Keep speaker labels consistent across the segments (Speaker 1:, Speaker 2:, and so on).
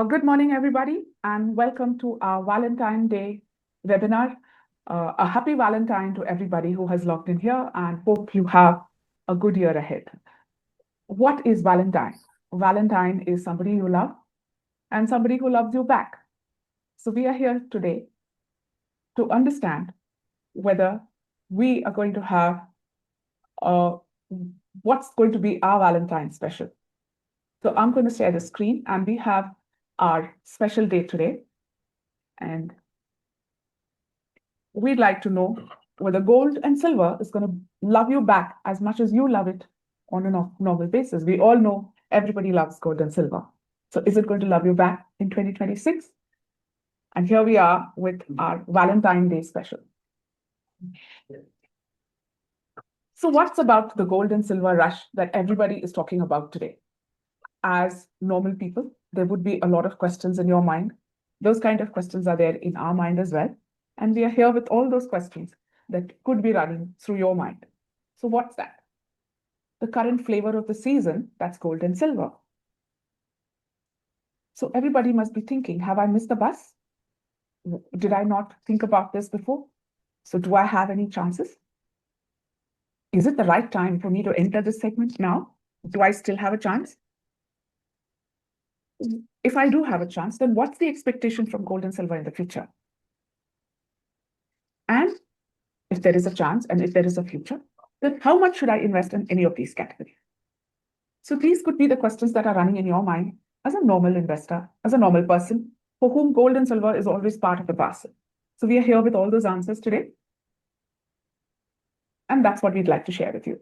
Speaker 1: Good morning, everybody, and welcome to our Valentine Day webinar. A happy Valentine to everybody who has logged in here, and hope you have a good year ahead. What is Valentine? Valentine is somebody you love and somebody who loves you back. So we are here today to understand whether we are going to have what's going to be our Valentine special. So I'm going to share the screen, and we have our special day today. And we'd like to know whether gold and silver is going to love you back as much as you love it on a normal basis. We all know everybody loves gold and silver. So is it going to love you back in 2026? And here we are with our Valentine Day special. So what's about the gold and silver rush that everybody is talking about today? As normal people, there would be a lot of questions in your mind. Those kind of questions are there in our mind as well. And we are here with all those questions that could be running through your mind. So what's that? The current flavor of the season, that's gold and silver. So everybody must be thinking, have I missed the bus? Did I not think about this before? So do I have any chances? Is it the right time for me to enter this segment now? Do I still have a chance? If I do have a chance, then what's the expectation from gold and silver in the future? And if there is a chance and if there is a future, then how much should I invest in any of these categories? So these could be the questions that are running in your mind as a normal investor, as a normal person for whom gold and silver is always part of the parcel. So we are here with all those answers today. And that's what we'd like to share with you.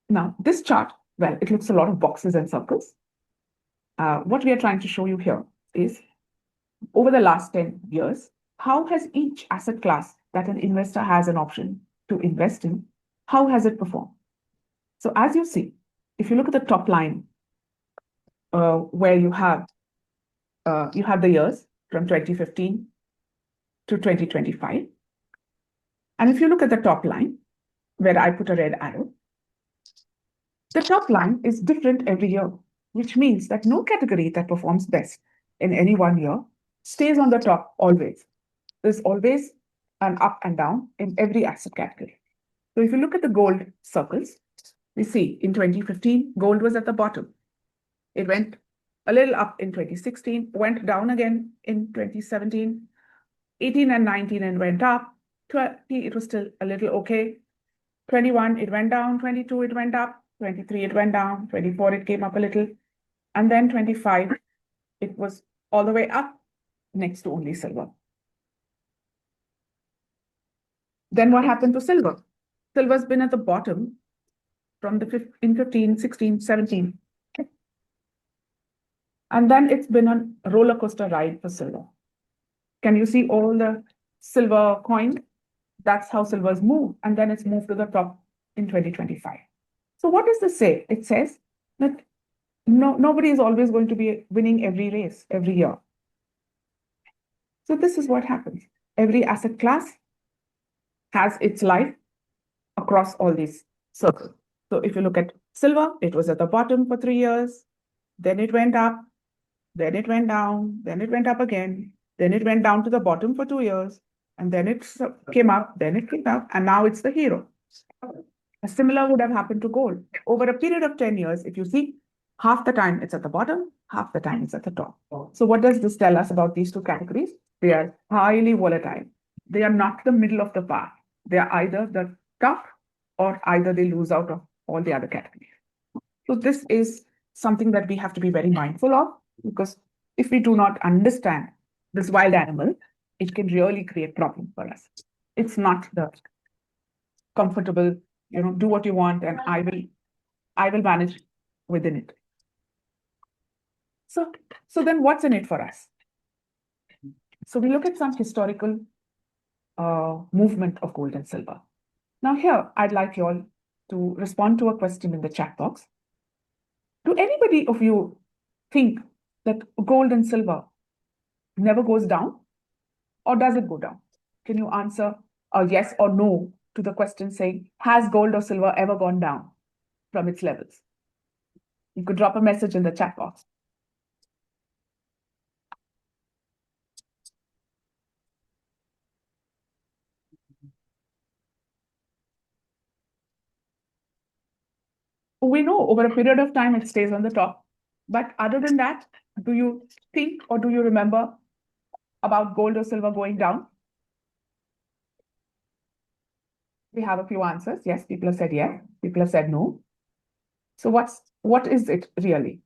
Speaker 1: Now, this chart, well, it looks a lot of boxes and circles. What we are trying to show you here is over the last 10 years, how has each asset class that an investor has an option to invest in, how has it performed? So as you see, if you look at the top line, where you have the years from 2015 to 2025. And if you look at the top line, where I put a red arrow, the top line is different every year, which means that no category that performs best in any one year stays on the top always. There's always an up and down in every asset category. So if you look at the gold circles, we see in 2015, gold was at the bottom. It went a little up in 2016, went down again in 2017, 18 and 19, and went up. 20, it was still a little okay. 21, it went down. 22, it went up. 23, it went down. 24, it came up a little. And then 25, it was all the way up next to only silver. Then what happened to silver? Silver's been at the bottom from in 15, 16, 17. Okay. And then it's been a roller coaster ride for silver. Can you see all the silver coins? That's how silver's moved. And then it's moved to the top in 2025. So what does this say? It says that nobody is always going to be winning every race every year. So this is what happens. Every asset class has its life across all these circles. So if you look at silver, it was at the bottom for 3 years, then it went up, then it went down, then it went up again, then it went down to the bottom for 2 years, and then it came up, then it came up, and now it's the hero. A similar would have happened to gold. Over a period of 10 years, if you see, half the time it's at the bottom, half the time it's at the top. So what does this tell us about these two categories? They are highly volatile. They are not the middle of the path. They are either the top or either they lose out of all the other categories. So this is something that we have to be very mindful of, because if we do not understand this wild animal, it can really create problems for us. It's not the comfortable, do what you want and I will manage within it. So then what's in it for us? So we look at some historical movement of gold and silver. Now here, I'd like you all to respond to a question in the chat box. Do anybody of you think that gold and silver never goes down? Or does it go down? Can you answer a yes or no to the question saying, has gold or silver ever gone down from its levels? You could drop a message in the chat box. we know over a period of time it stays on the top. But other than that, do you think or do you remember about gold or silver going down? We have a few answers. Yes, people have said yes. People have said no. So what is it really?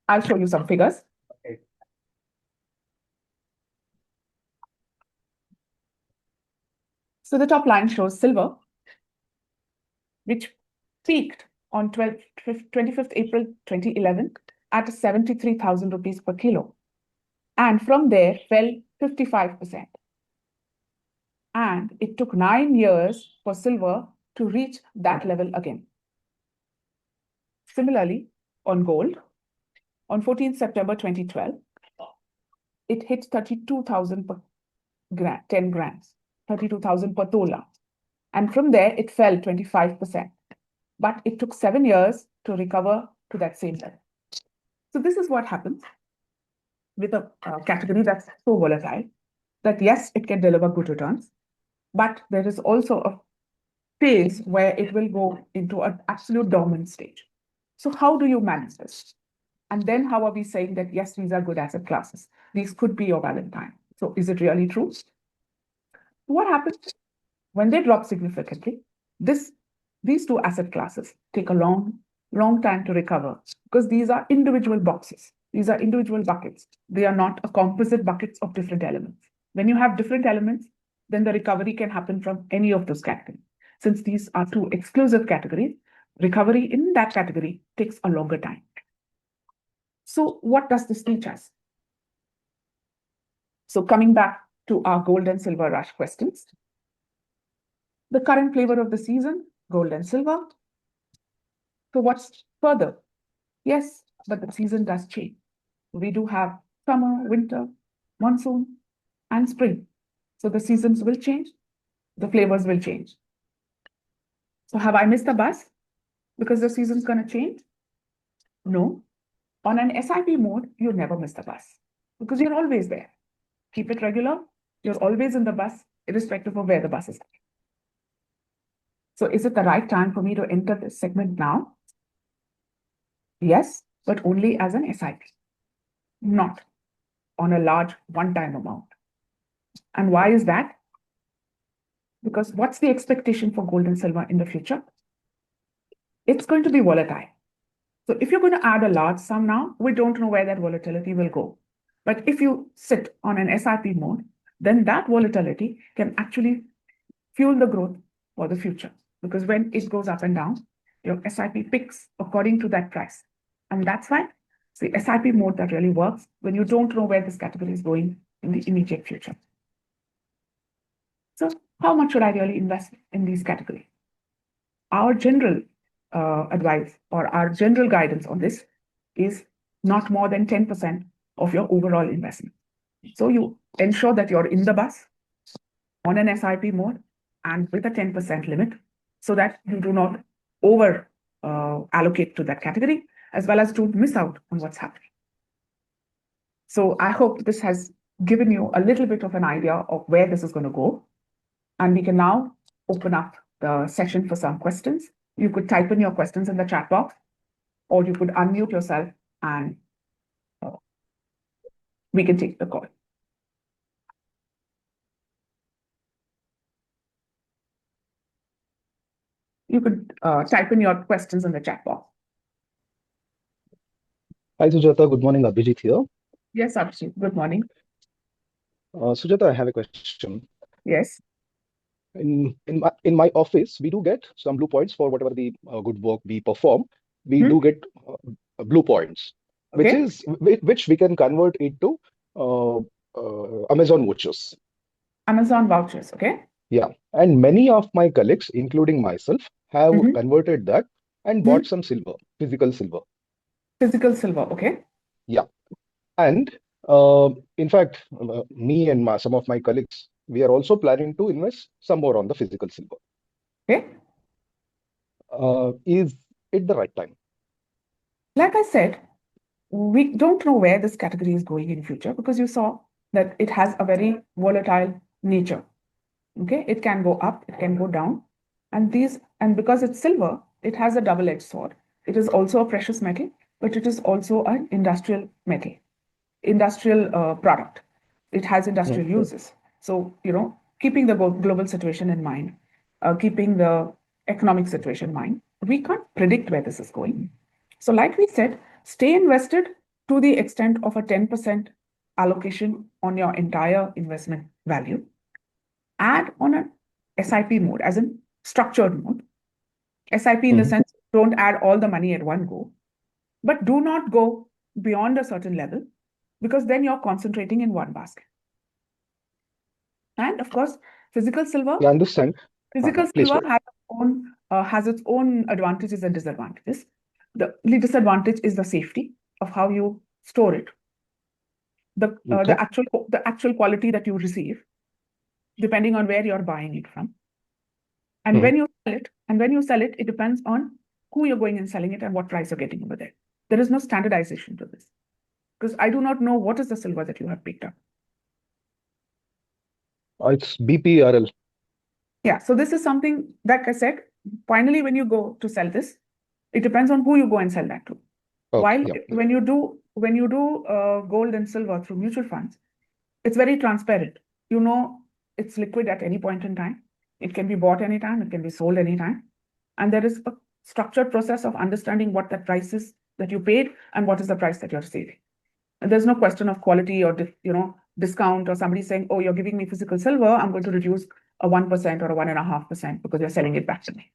Speaker 1: I'll show you some figures. Okay. So the top line shows silver, which peaked on 25th April 2011 at 73,000 rupees per kilo. And from there fell 55%. And it took 9 years for silver to reach that level again. Similarly, on gold, on 14th September 2012, it hit 32,000 per 10 grams, 32,000 per tola. And from there, it fell 25%. But it took 7 years to recover to that same level. So this is what happens with a category that's so volatile, that yes, it can deliver good returns, but there is also a phase where it will go into an absolute dormant stage. So how do you manage this? And then how are we saying that, yes, these are good asset classes? These could be your Valentine. So is it really true? What happens when they drop significantly? These two asset classes take a long time to recover because these are individual boxes. These are individual buckets. They are not a composite buckets of different elements. When you have different elements, then the recovery can happen from any of those categories. Since these are two exclusive categories, recovery in that category takes a longer time. So what does this teach us? So coming back to our gold and silver rush questions. The current flavor of the season, gold and silver. So what's further? Yes, but the season does change. We do have summer, winter, monsoon, and spring. So the seasons will change, the flavors will change. So have I missed the bus because the season's going to change? No. On an SIP mode, you never miss the bus because you're always there. Keep it regular. You're always in the bus, irrespective of where the bus is. So is it the right time for me to enter this segment now? Yes, but only as an SIP, not on a large one-time amount. And why is that? Because what's the expectation for gold and silver in the future? It's going to be volatile. So if you're going to add a large sum now, we don't know where that volatility will go. But if you sit on an SIP mode, then that volatility can actually fuel the growth for the future. Because when it goes up and down, your SIP picks according to that price. And that's why it's the SIP mode that really works when you don't know where this category is going in the immediate future. So how much should I really invest in these categories? Our general advice or our general guidance on this is not more than 10% of your overall investment. So you ensure that you're in the bus on an SIP mode and with a 10% limit so that you do not over allocate to that category as well as don't miss out on what's happening. So I hope this has given you a little bit of an idea of where this is going to go. And we can now open up the session for some questions. You could type in your questions in the chat box, or you could unmute yourself and we can take the call. You could type in your questions in the chat box.
Speaker 2: Hi, Sujata. Good morning. Abhijit here.
Speaker 1: Yes, Abhijit. Good morning.
Speaker 2: Sujata, I have a question.
Speaker 1: Yes.
Speaker 2: In my office, we do get some blue points for whatever the good work we perform. We do get blue points,
Speaker 1: Okay.
Speaker 2: which we can convert into Amazon vouchers.
Speaker 1: Amazon vouchers, okay?
Speaker 2: Yeah, and many of my colleagues, including myself, have converted that and bought some silver, physical silver.
Speaker 1: Physical silver, okay?
Speaker 2: Yeah, and in fact, me and some of my colleagues, we are also planning to invest some more on the physical silver.
Speaker 1: Okay.
Speaker 2: Is it the right time?
Speaker 1: Like I said, we don't know where this category is going in future because you saw that it has a very volatile nature. Okay, it can go up, it can go down, and because it's silver, it has a double-edged sword. It is also a precious metal, but it is also an industrial metal, industrial product. It has industrial uses. So, keeping the global situation in mind, keeping the economic situation in mind, we can't predict where this is going. So like we said, stay invested to the extent of a 10% allocation on your entire investment value. Add on an SIP mode, as in structured mode. SIP in the sense, don't add all the money at one go, but do not go beyond a certain level, because then you're concentrating in one basket. And of course, physical silver.
Speaker 2: I understand.
Speaker 1: Physical
Speaker 2: Please go
Speaker 1: silver has its own advantages and disadvantages. The disadvantage is the safety of how you store it. The actual quality that you receive, depending on where you're buying it from. And when you sell it, it depends on who you're going and selling it and what price you're getting over there. There is no standardization to this, because I do not know what is the silver that you have picked up.
Speaker 2: It's BPRL.
Speaker 1: Yeah, so this is something, like I said, finally, when you go to sell this, it depends on who you go and sell that to. When you do gold and silver through mutual funds, it's very transparent. It's liquid at any point in time. It can be bought anytime. It can be sold anytime. And there is a structured process of understanding what the price is that you paid and what is the price that you're receiving. And there's no question of quality or discount, or somebody saying, oh, you're giving me physical silver, I'm going to reduce a 1% or a 1.5% because you're selling it back to me.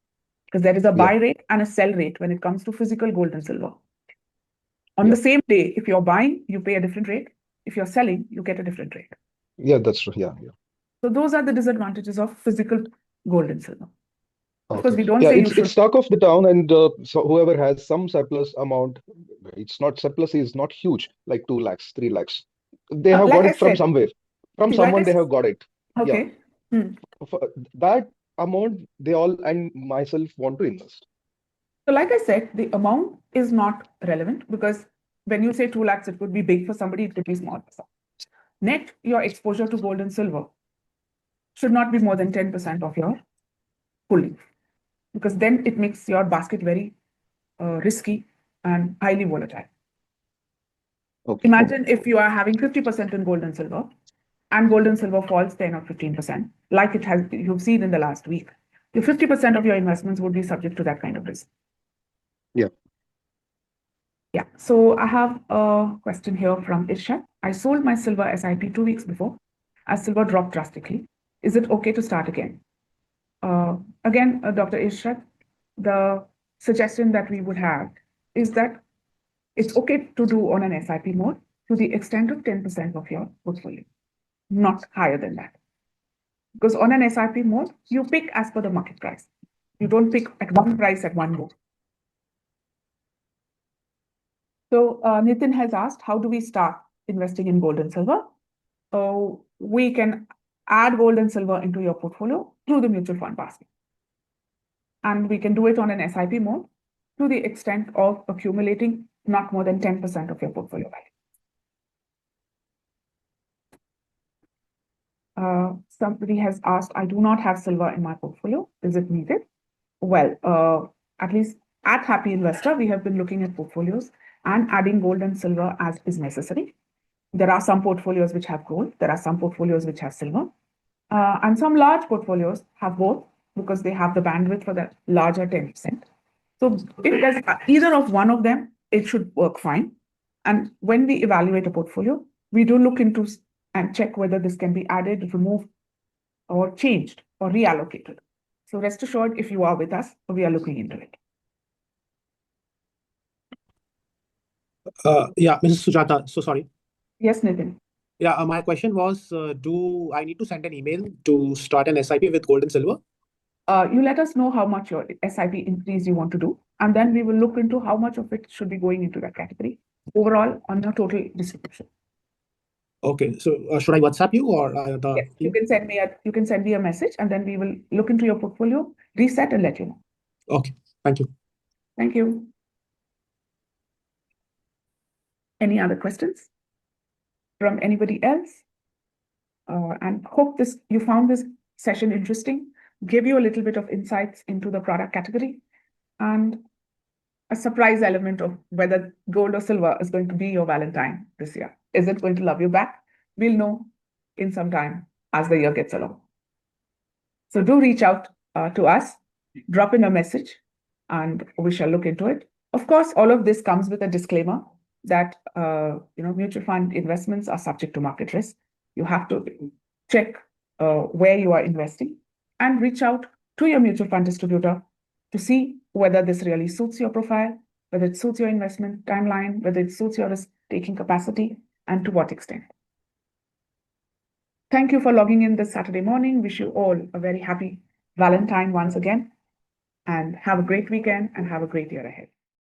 Speaker 1: Because there is a buy rate and a sell rate when it comes to physical gold and silver. On the same day, if you're buying, you pay a different rate. If you're selling, you get a different rate.
Speaker 2: Yeah, that's true. Yeah.
Speaker 1: So those are the disadvantages of physical gold and silver. Of
Speaker 2: Okay.
Speaker 1: course, we don't say
Speaker 2: it's talk of the town, and so whoever has some surplus amount, it's not surplus is not huge, like 2 lakhs, 3 lakhs. They have got it from somewhere. From someone they have got it.
Speaker 1: Okay.
Speaker 2: Yeah. For that amount, they all and myself want to invest.
Speaker 1: So like I said, the amount is not relevant, because when you say 2 lakhs, it could be big for somebody, it could be small for some. Net, your exposure to gold and silver should not be more than 10% of your holding, because then it makes your basket very risky and highly volatile.
Speaker 2: Okay.
Speaker 1: Imagine if you are having 50% in gold and silver, and gold and silver falls 10 or 15%, like you've seen in the last week. Your 50% of your investments would be subject to that kind of risk.
Speaker 2: Yeah.
Speaker 1: Yeah. So I have a question here from Irshad. I sold my silver SIP 2 weeks before, as silver dropped drastically. Is it okay to start again? Again, Dr. Irshad, the suggestion that we would have is that it's okay to do on an SIP mode to the extent of 10% of your portfolio, not higher than that. Because on an SIP mode, you pick as per the market price. You don't pick at one price at one go. So Nitin has asked, how do we start investing in gold and silver? We can add gold and silver into your portfolio through the mutual fund basket. And we can do it on an SIP mode to the extent of accumulating not more than 10% of your portfolio value. Somebody has asked, I do not have silver in my portfolio. Is it needed? Well, at least at Happy Investor, we have been looking at portfolios and adding gold and silver as is necessary. There are some portfolios which have gold. There are some portfolios which have silver. And some large portfolios have both, because they have the bandwidth for the larger 10%. So if there's either of one of them, it should work fine. And when we evaluate a portfolio, we do look into and check whether this can be added, removed, or changed, or reallocated. So rest assured, if you are with us, we are looking into it.
Speaker 3: Yeah, Mrs. Sujata, so sorry.
Speaker 1: Yes, Nitin.
Speaker 3: Yeah, my question was, do I need to send an email to start an SIP with gold and silver?
Speaker 1: You let us know how much your SIP increase you want to do, and then we will look into how much of it should be going into that category overall on your total distribution.
Speaker 3: Okay, so should I WhatsApp you or
Speaker 1: yes, you can send me a message, and then we will look into your portfolio, reset, and let you know.
Speaker 3: Okay, thank you.
Speaker 1: Thank you. Any other questions from anybody else? And hope you found this session interesting, give you a little bit of insights into the product category. and a surprise element of whether gold or silver is going to be your Valentine this year. Is it going to love you back? We'll know in some time as the year gets along. So do reach out to us, drop in a message, and we shall look into it. Of course, all of this comes with a disclaimer that mutual fund investments are subject to market risk. You have to check where you are investing and reach out to your mutual fund distributor to see whether this really suits your profile, whether it suits your investment timeline, whether it suits your risk-taking capacity, and to what extent. Thank you for logging in this Saturday morning. Wish you all a very happy Valentine once again, and have a great weekend and have a great year ahead.